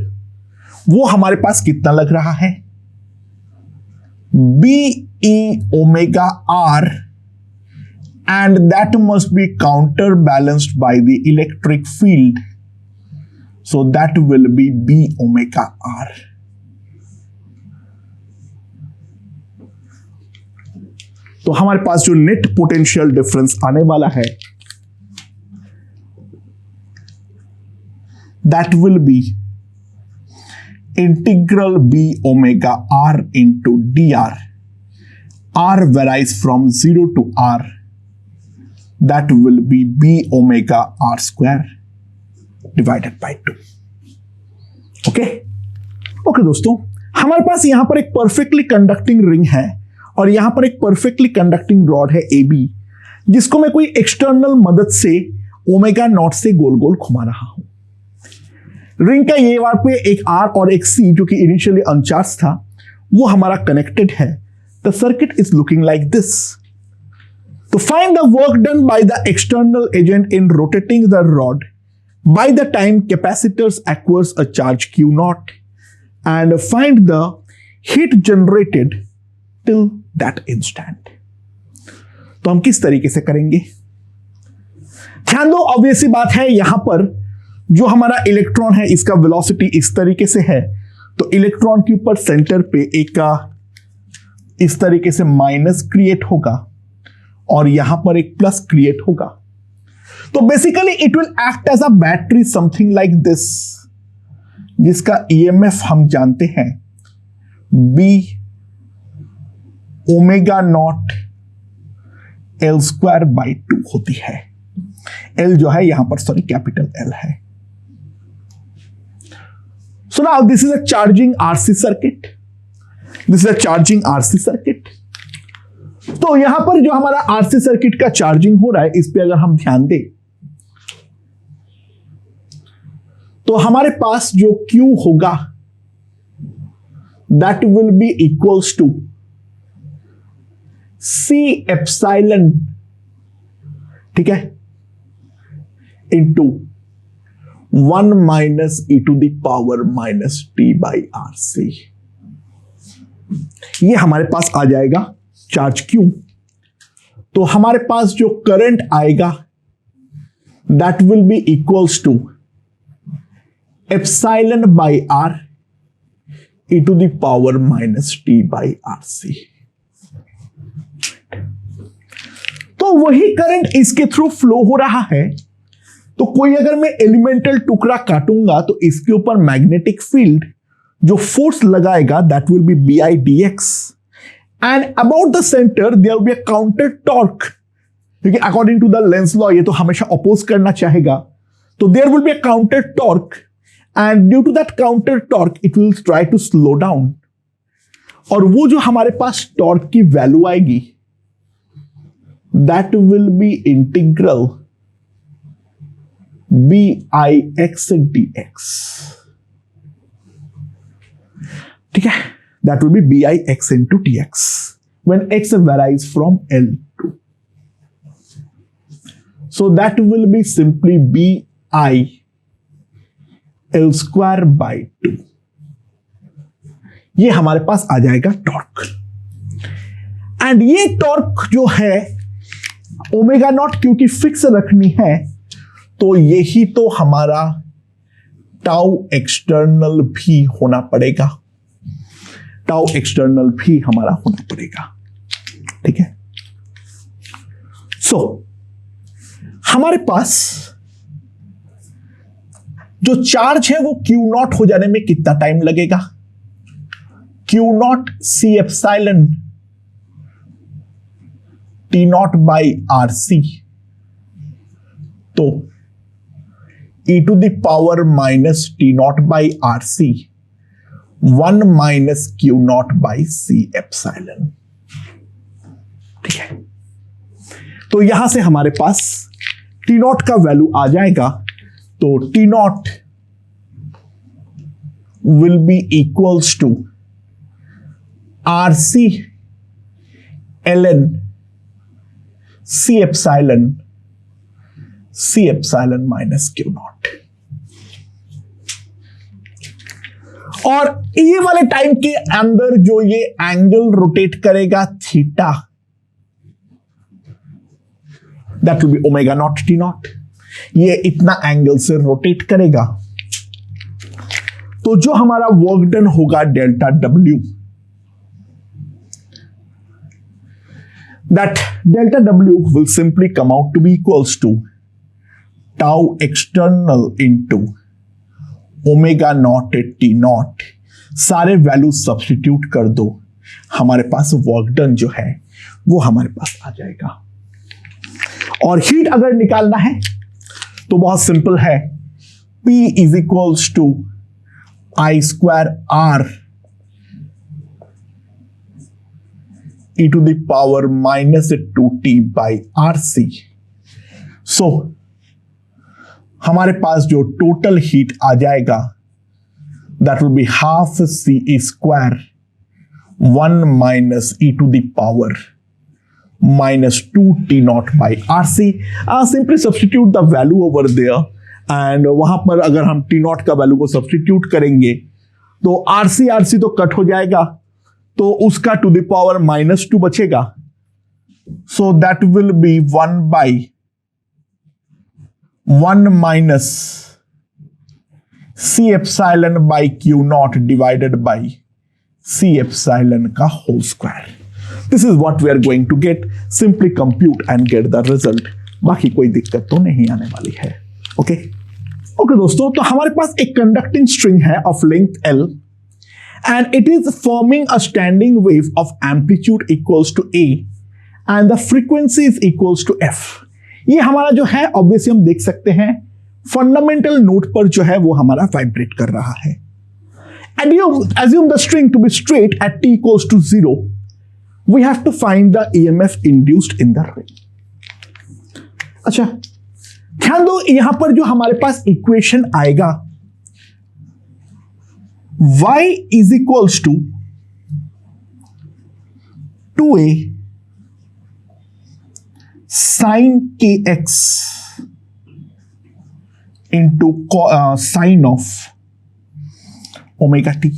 वो हमारे पास कितना लग रहा है, B E omega R, and that must be counter balanced by the electric field, so that will be B omega R. तो हमारे पास जो नेट पोटेंशियल डिफरेंस आने वाला है that will be integral B omega R into D R. R varies from 0 to R. That will be B omega R square divided by 2. Okay? Okay दोस्तों, हमारे पास यहां पर एक परफेक्टली कंडक्टिंग रिंग है और यहां पर एक परफेक्टली कंडक्टिंग रॉड है AB, जिसको मैं कोई एक्सटर्नल मदद से ओमेगा नॉट से गोल गोल घुमा रहा हूं. रिंग का ये वहां पे एक R और एक C जो कि इनिशियली अनचार्ज था वो हमारा कनेक्टेड है. The circuit is looking like this. To find the work done by the external agent in rotating the rod by the time capacitors acquires a charge Q naught and find the heat generated till that instant. तो हम किस तरीके से करेंगे? ध्यान दो, obvious सी बात है, यहां पर जो हमारा इलेक्ट्रॉन है इसका वेलोसिटी इस तरीके से है, तो इलेक्ट्रॉन के ऊपर सेंटर पे एक का इस तरीके से माइनस क्रिएट होगा और यहां पर एक प्लस क्रिएट होगा. तो basically it will act as a battery something like this, जिसका ईएमएफ हम जानते हैं B omega not L square by 2 होती है. एल जो है यहां पर सॉरी कैपिटल एल है. So now this is a charging RC circuit. This is a charging RC circuit. तो यहां पर जो हमारा आरसी सर्किट का चार्जिंग हो रहा है इस पे अगर हम ध्यान दें तो हमारे पास जो Q होगा that will be equals to C epsilon, ठीक है, into 1 minus e to the power minus t by RC. ये हमारे पास आ जाएगा चार्ज Q. तो हमारे पास जो करंट आएगा that will be equals to epsilon by R e to the power minus t by RC. तो वही करंट इसके थ्रू फ्लो हो रहा है. तो कोई अगर मैं एलिमेंटल टुकड़ा काटूंगा तो इसके ऊपर मैग्नेटिक फील्ड जो फोर्स लगाएगा that will be BI dx and about the centre there will be a counter torque, क्योंकि according to the Lenz law ये तो हमेशा अपोज करना चाहेगा. तो there will be a counter torque and due to that counter torque it will try to slow down. और वो जो हमारे पास टॉर्क की वैल्यू आएगी that will be integral BIX dx. ठीक है, that will be BIX into dx when x varies from L to. So that will be simply BI L square by 2. ये हमारे पास आ जाएगा टॉर्क. एंड ये torque जो है omega naught क्योंकि fix रखनी है तो यही तो हमारा टाउ एक्सटर्नल भी होना पड़ेगा. टाउ एक्सटर्नल भी हमारा होना पड़ेगा. ठीक है. सो हमारे पास जो चार्ज है वो Q नॉट हो जाने में कितना टाइम लगेगा? Q not C epsilon T not by RC. तो e to the power minus T not by RC 1 minus Q not by C epsilon. ठीक है. तो यहां से हमारे पास T नॉट का वैल्यू आ जाएगा. तो T not will be equals to RC ln C epsilon minus Q not. और ये वाले टाइम के अंदर जो ये एंगल रोटेट करेगा theta that will be omega not T not. ये इतना एंगल से रोटेट करेगा. तो जो हमारा वर्क डन होगा delta W that delta W will simply come out to be equals to tau external into omega naught T naught. सारे value substitute कर दो, हमारे पास वर्क डन जो है वो हमारे पास आ जाएगा। और हीट अगर निकालना है तो बहुत सिंपल है, P is equals to I square R e to the power minus 2t by RC। So हमारे पास जो टोटल हीट आ जाएगा that will be half CE square 1 minus e to the power minus 2t naught by RC। Simply substitute the value over there and वहां पर अगर हम t naught का value को सब्सटीट्यूट करेंगे तो RC तो कट हो जाएगा, तो उसका टू द पावर -2 बचेगा। सो that will B 1 by 1 minus C epsilon by Q naught divided by C epsilon का whole square। This is what we are going to get। Simply compute and get the result। बाकी कोई दिक्कत तो नहीं आने वाली है। ओके दोस्तों, तो हमारे पास एक कंडक्टिंग स्ट्रिंग है of length L and it is forming a standing wave of amplitude equals to A and the frequency is equals to F। ये हमारा जो है ऑब्वियसली हम देख सकते हैं फंडामेंटल नोट पर जो है वो हमारा वाइब्रेट कर रहा है। Assume the string to be straight at t equals to 0। We have to find the EMF induced in the ring। अच्छा ध्यान दो, यहां पर जो हमारे पास इक्वेशन आएगा y is equals to 2a sin kx into sine of omega t।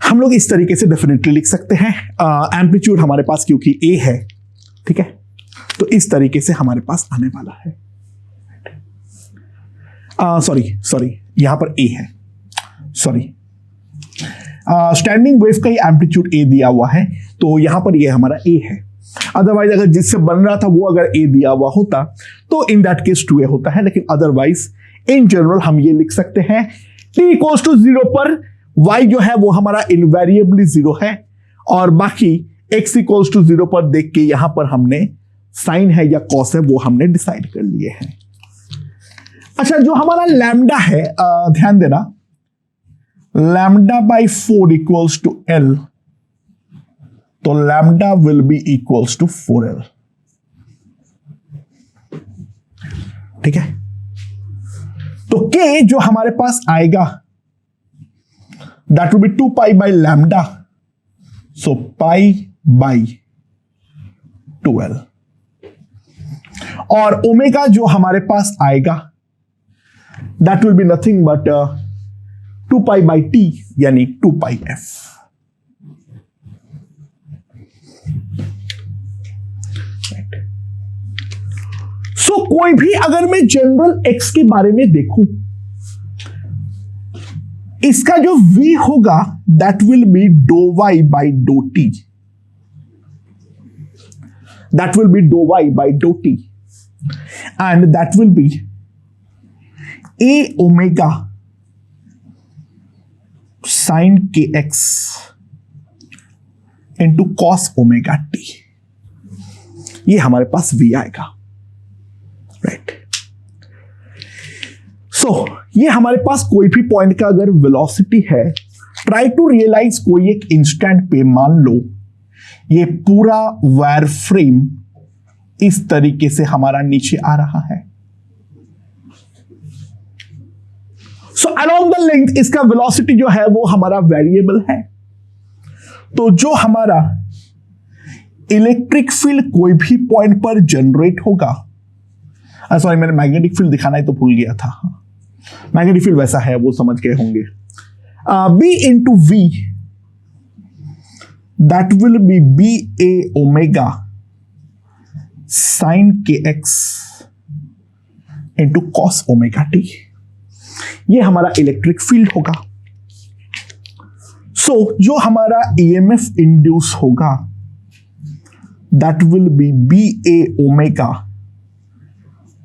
हम लोग इस तरीके से डेफिनेटली लिख सकते हैं। एम्पलीट्यूड हमारे पास क्योंकि a है, ठीक है, तो इस तरीके से हमारे पास आने वाला है। सॉरी यहां पर a है, सॉरी स्टैंडिंग वेव का ही एम्पलीट्यूड a दिया हुआ है, तो यहां पर ये हमारा a है। अदरवाइज अगर जिससे बन रहा था वो अगर a दिया हुआ होता तो इन दैट केस 2a होता है, लेकिन अदरवाइज इन जनरल हम ये लिख सकते हैं t इक्वल्स टू 0 पर y जो है वो हमारा इनवेरिएबली 0 है और बाकी x इक्वल्स टू 0 पर देख के यहां पर हमने साइन है या कॉस है वो हमने डिसाइड कर लिए हैं। अच्छा, जो हमारा लैम्डा है, ध्यान देना, lambda by 4 equals to L, तो lambda will be equals to 4L। ठीक है, तो K जो हमारे पास आएगा that will be 2 pi by lambda, so pi by 2L। और ओमेगा जो हमारे पास आएगा that will be nothing but 2 pi by t यानी 2 pi f। सो कोई भी अगर मैं जनरल x के बारे में देखूं, इसका जो v होगा that will be dou y by dou t, that will be dou y by dou t and that will be a omega sin kx into cos omega t। ये हमारे पास v आएगा, राइट। सो ये हमारे पास कोई भी point का अगर velocity है, ट्राई टू रियलाइज कोई एक इंस्टेंट पे मान लो ये पूरा वायर फ्रेम इस तरीके से हमारा नीचे आ रहा है। सो अलोंग द लेंथ इसका वेलोसिटी जो है वो हमारा वेरिएबल है, तो जो हमारा इलेक्ट्रिक फील्ड कोई भी पॉइंट पर जनरेट होगा, सॉरी मैंने मैग्नेटिक फील्ड दिखाना ही तो भूल गया था, मैग्नेटिक फील्ड वैसा है वो समझ गए होंगे, B into V that will be B A omega sine K X into cos omega T. ये हमारा इलेक्ट्रिक फील्ड होगा। सो जो हमारा ईएमएफ इंड्यूस होगा that will be B A omega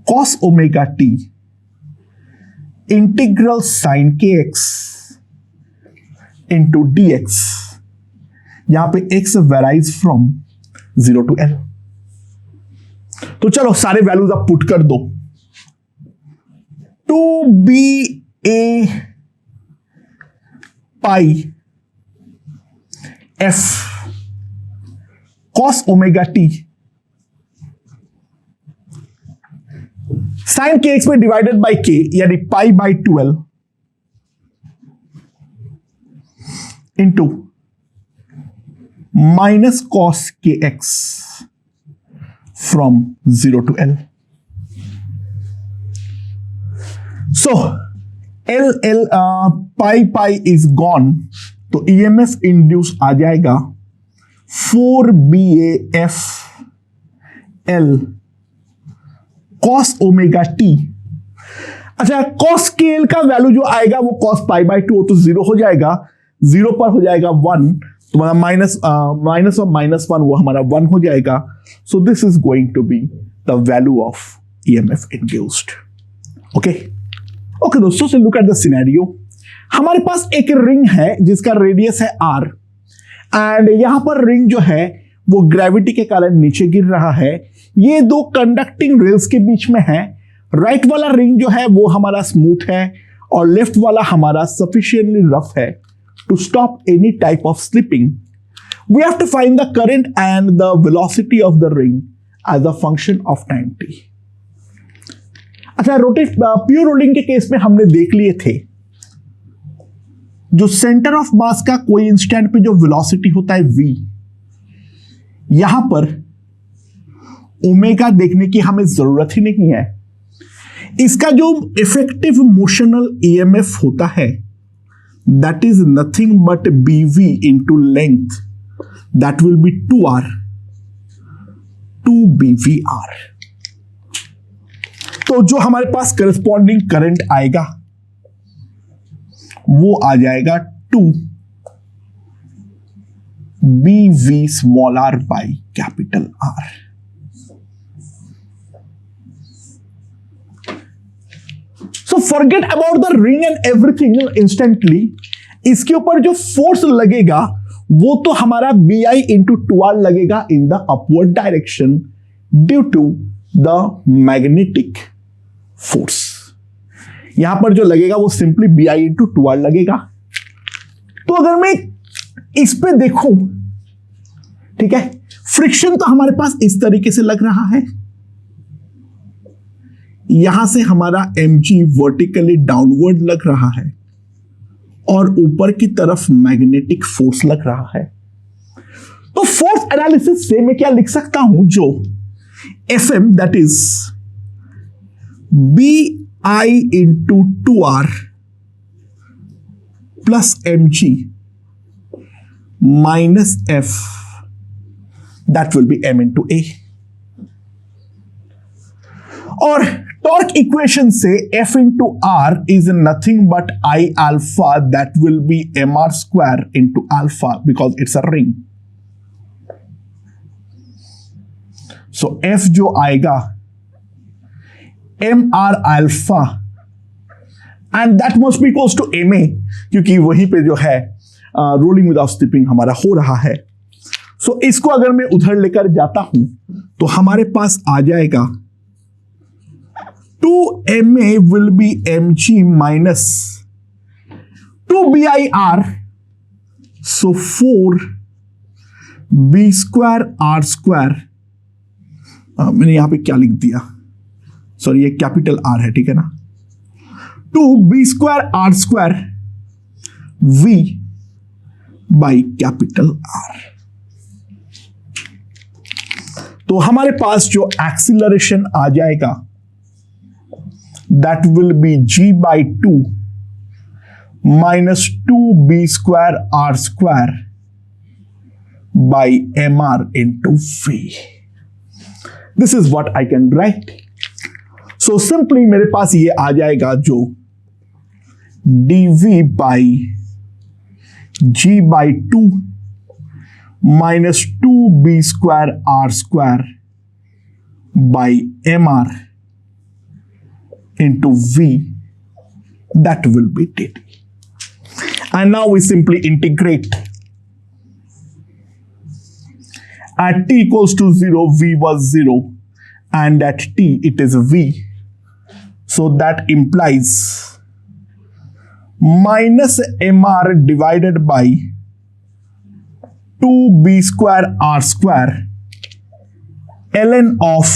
cos omega T integral sine K X into D X, यहां पे X varies from 0 to L। तो चलो सारे वैल्यूज आप पुट कर दो। 2BA pi F cos omega T sine K X में divided by K, यानी pi by 12 into minus cos K X from 0 to L। So L pi pi is gone, तो EMF induce आ जाएगा 4BAF L cos omega T. अच्छा, cos K L का value जो आएगा वो cos पाई बाई 2 तो 0 हो जाएगा, 0 पर हो जाएगा 1, तो हमारा माइनस और -1 वो हमारा 1 हो जाएगा। So this is going to be the value of EMF induced. Okay दोस्तों, से लुक एट द सिनेरियो। हमारे पास एक रिंग है जिसका रेडियस है r एंड यहां पर रिंग जो है वो ग्रेविटी के कारण नीचे गिर रहा है। ये दो कंडक्टिंग रेल्स के बीच में है। राइट वाला रिंग जो है वो हमारा स्मूथ है और लेफ्ट वाला हमारा सफिशिएंटली रफ है to stop any type of slipping. We have to find the current and the velocity of the ring as a function of time t। अच्छा, प्योर रोलिंग के केस में हमने देख लिए थे जो सेंटर ऑफ मास का कोई इंस्टेंट पे जो वेलोसिटी होता है v, यहां पर ओमेगा देखने की हमें जरूरत ही नहीं है। इसका जो इफेक्टिव मोशनल ईएमएफ होता है that is nothing but bv into length, that will B 2r 2bvr। तो जो हमारे पास करस्पॉन्डिंग करंट आएगा वो आ जाएगा 2bv small r by capital R। So forget about the ring and everything instantly. इसके ऊपर जो फोर्स लगेगा वो तो हमारा bi इंटू 2r लगेगा in the upward direction due to the magnetic force. यहां पर जो लगेगा वो सिंपली bi इंटू 2r लगेगा। तो अगर मैं इस पे देखूं, ठीक है, फ्रिक्शन तो हमारे पास इस तरीके से लग रहा है, यहां से हमारा mg वर्टिकली डाउनवर्ड लग रहा है और ऊपर की तरफ मैग्नेटिक फोर्स लग रहा है। तो फोर्स एनालिसिस से मैं क्या लिख सकता हूं, जो Fm that is bi into 2r plus mg minus f that will be m into a। और टॉर्क इक्वेशन से F into R is nothing but I alpha that will be mr square into alpha because it's a ring. So F जो आएगा mr alpha and that must be equals to ma, क्योंकि वहीं पे जो है rolling without slipping हमारा हो रहा है। सो इसको अगर मैं उधर लेकर जाता हूं तो हमारे पास आ जाएगा 2ma will be mg minus 2bir, so 4b square r square। मैंने यहां पे क्या लिख दिया, सॉरी ये कैपिटल R है, ठीक है ना। 2b square r square v by capital R। तो हमारे पास जो एक्सीलरेशन आ जाएगा that will be g by 2 minus 2b square r square by mr into v। This is what I can write. So simply मेरे पास ये आ जाएगा जो dv by g by 2 minus 2b square r square by mr into v, that will be dt. And now we simply integrate. At t equals to 0, v was 0, and at t it is v. So that implies minus mr divided by 2b square r square ln of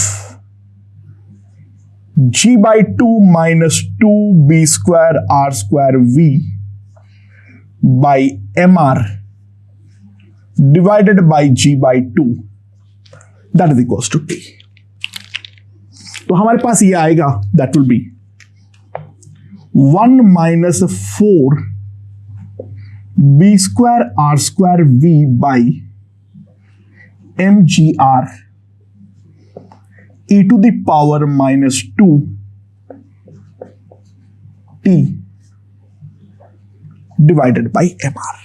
g by 2 minus 2b square r square v by mr divided by g by 2, that is equals to t. तो हमारे पास ये आएगा, that will be 1 minus 4 b square r square v by mgr e to the power minus 2 t divided by mr.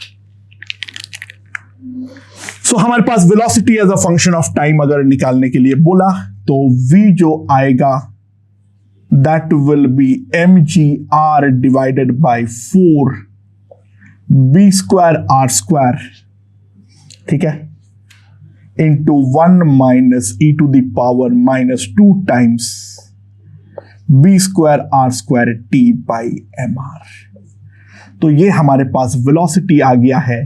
So हमारे पास velocity as a function of time अगर निकालने के लिए बोला तो v जो आएगा that will be mgr divided by 4 b square r square, ठीक है, into 1 minus e to the power minus 2 times b square r square t by mr. तो ये हमारे पास वेलोसिटी आ गया है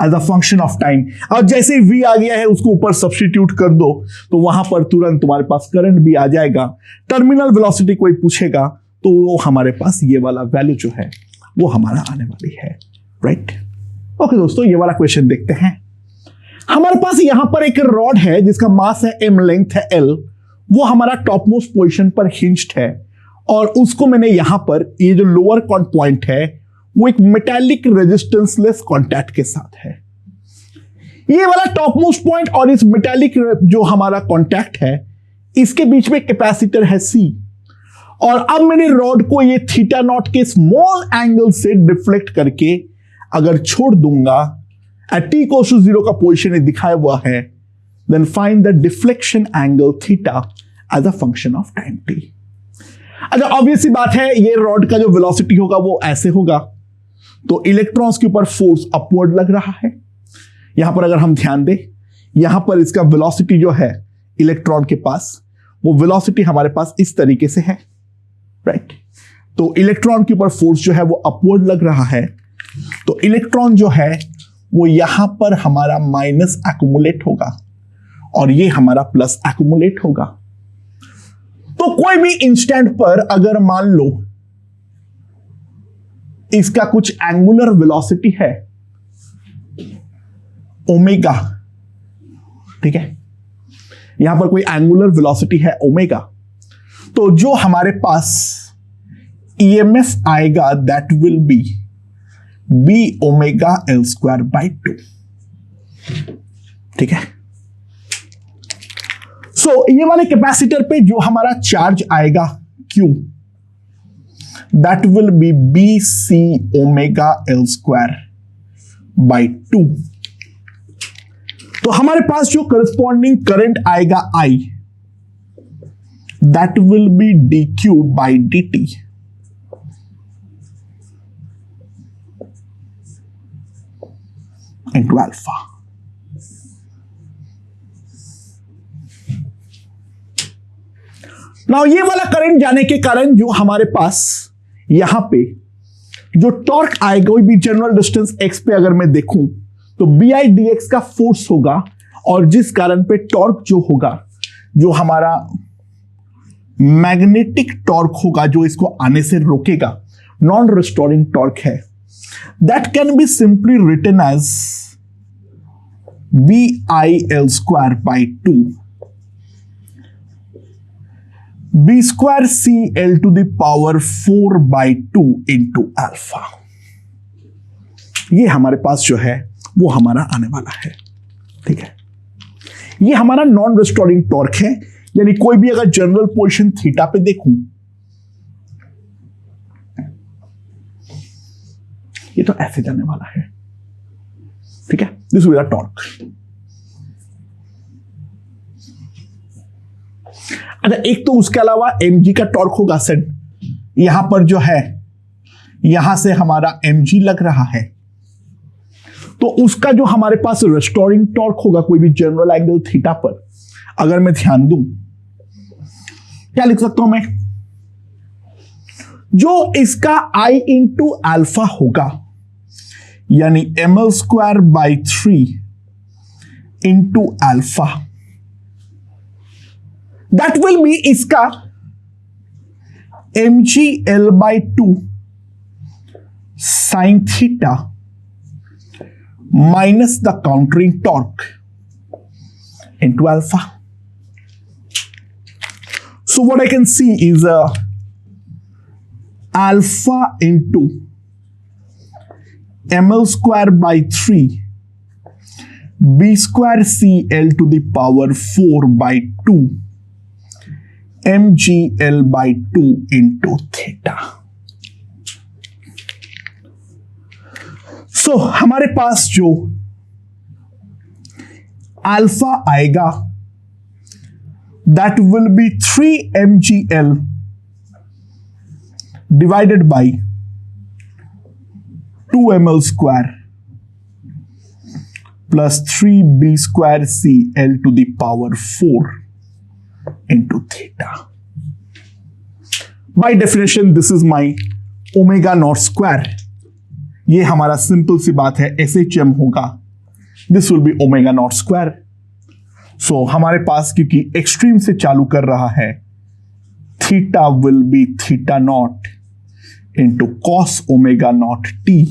as a function of time. और जैसे ही v आ गया है उसको ऊपर सब्स्टिट्यूट कर दो तो वहां पर तुरंत तुम्हारे पास करंट भी आ जाएगा. टर्मिनल वेलोसिटी कोई पूछेगा तो वो हमारे पास ये वाला वैल्यू जो है वो हमारा आने वाली है, राइट. ओके दोस्तों, ये वाला क्वेश्चन देखते हैं. हमारे पास यहां पर एक रॉड है जिसका मास है m, लेंथ है l. वो हमारा टॉप मोस्ट पोजिशन पर हिंज्ड है और उसको मैंने यहां पर ये जो लोअर पॉइंट है वो एक मेटालिक रेजिस्टेंसलेस कॉन्टैक्ट के साथ है. ये वाला टॉप मोस्ट पॉइंट और इस मेटालिक जो हमारा कॉन्टैक्ट है इसके बीच में कैपेसिटर है C. और अब मैंने रॉड को ये थीटा नॉट के स्मॉल एंगल से डिफ्लेक्ट करके अगर छोड़ दूंगा एट t इक्वल्स टू 0 का पोजीशन दिखाया हुआ है, then find the deflection angle theta as a function of time t. अच्छा, ऑब्वियस सी बात है ये रॉड का जो वेलोसिटी होगा वो ऐसे होगा तो इलेक्ट्रॉन्स के ऊपर फोर्स अपवर्ड लग रहा है. यहां पर अगर हम ध्यान दें यहां पर इसका वेलोसिटी जो है इलेक्ट्रॉन के पास वो वेलोसिटी हमारे पास इस तरीके से है, राइट. तो इलेक्ट्रॉन के ऊपर फोर्स जो है वो अपवर्ड लग रहा है तो इलेक्ट्रॉन जो है वो यहां पर हमारा माइनस एक्युमुलेट होगा और ये हमारा प्लस एक्युमुलेट होगा. तो कोई भी इंस्टेंट पर अगर मान लो इसका कुछ एंगुलर वेलोसिटी है ओमेगा, ठीक है, यहां पर कोई एंगुलर वेलोसिटी है ओमेगा, तो जो हमारे पास ईएमएफ आएगा that will be B omega L square by 2, ठीक है. सो ये वाले कैपेसिटर पे जो हमारा चार्ज आएगा Q that will be B C omega L square by 2. तो हमारे पास जो करस्पॉन्डिंग करंट आएगा I that will be D Q by D T. Into alpha. Now ये वाला करंट जाने के कारण जो हमारे पास यहां पे जो टॉर्क आएगा कोई भी जनरल डिस्टेंस x पे अगर मैं देखूं तो bi dx का फोर्स होगा और जिस कारण पे टॉर्क जो होगा जो हमारा मैग्नेटिक टॉर्क होगा जो इसको आने से रोकेगा, नॉन रिस्टोरिंग टॉर्क है, that can be simply written as B I L square by 2 B square C L to the power 4 by 2 into alpha. ये हमारे पास जो है वो हमारा आने वाला है, ठीक है. ये हमारा नॉन रिस्टोरिंग टॉर्क है, यानी कोई भी अगर जनरल पोजीशन थीटा पे देखूं ये तो ऐसे जाने वाला है, ठीक है, this will be the torque. अच्छा, एक तो उसके अलावा mg का टॉर्क होगा सेट, यहां पर जो है यहां से हमारा mg लग रहा है, तो उसका जो हमारे पास रेस्टोरिंग टॉर्क होगा कोई भी जनरल एंगल थीटा पर, अगर मैं ध्यान दूं, क्या लिख सकता हूं मैं, जो इसका I इंटू अल्फा होगा, यानी ml² 3 into alpha, that will B इसका mgl/2 sine theta minus the countering torque into alpha. So what I can see is alpha into ml²/3 b²cl to the power 4/2 mgl/2 into theta. So हमारे पास जो alpha आएगा that will be 3 mgl divided by 2 ml² plus 3 b²cl to the power 4 into theta. By definition this is my omega nought square, ये हमारा simple सी बात है, SHM होगा, this will be omega nought square. So हमारे पास क्योंकि extreme से चालू कर रहा है, theta will be theta nought into cos omega nought t,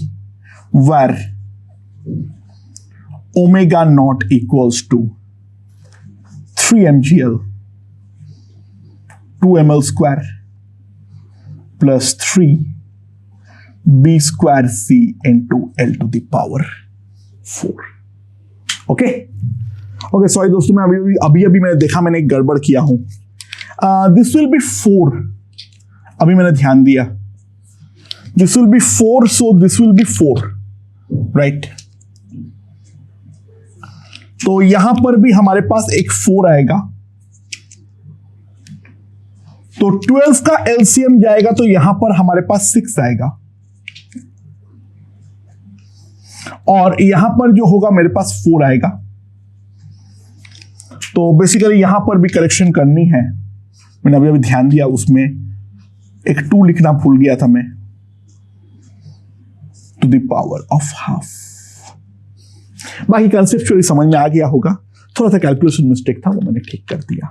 where omega nought equals to 3 mgl 2 ml² plus 3 b²c into l to the power 4। Okay okay, sorry दोस्तों, मैं अभी मैंने देखा, मैंने एक गड़बड़ किया हूं। दिस विल बी 4, अभी मैंने ध्यान दिया, this will B 4, so this will B 4, right. तो यहां पर भी हमारे पास एक 4 आएगा, तो 12 का एलसीएम जाएगा, तो यहां पर हमारे पास 6 आएगा, और यहां पर जो होगा मेरे पास 4 आएगा। तो बेसिकली यहां पर भी करेक्शन करनी है, मैंने अभी ध्यान दिया, उसमें एक 2 लिखना भूल गया था मैं, to the power of half. बाकी कंसेप्चुअली समझ में आ गया होगा, थोड़ा सा कैलकुलेशन मिस्टेक था, वो मैंने ठीक कर दिया।